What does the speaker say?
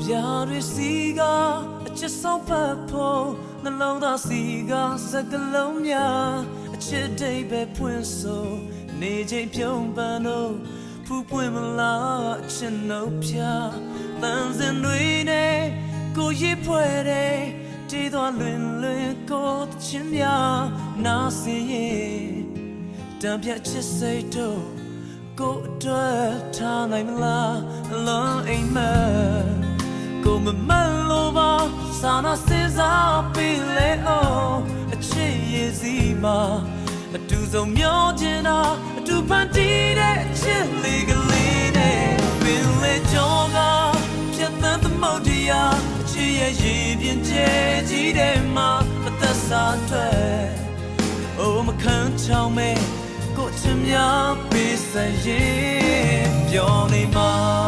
ပြားတွေစီကအချစ်ဆောင်ဖတ်ဖို့နှလုံးသားစီကစကလုံးများအချစ်တိတ်ပဲဖွင့်ဆိုနေချိန်ပြုံးပန်းတော့ဖူးပွင့်မလားအချစ်နှုတ်ပြတန်စင်တွေနဲ့ကိုရစ်ဖွဲ့တဲ့တီးသွားလွင်လွင်ကိုချင်းများနားစင်ရဲ့တံပြတ်ချစ်စိတ်တို့ကိုအတွက်ထားနိုင်မလားအလုံးအိမ်မက်ကိုမမလို့ပါစာနာစေစားပေးလေအောင်အချစ်ရဲ့စီမှာအတူဆုံးမျောချင်တာအတူဖန်တီးတဲ့အချစ်လေးကလေးနဲ့ပင်လေကြောကပြတ်သန်းသမုတ်တရားအချစ်ရဲ့ရည်ပြင်းကျဲကြီးတဲ့မှာအသက်စားထွက်အိုးမခံချောင်းမဲ့ကိုချင်များပေးစရင်ပြောနေမှာ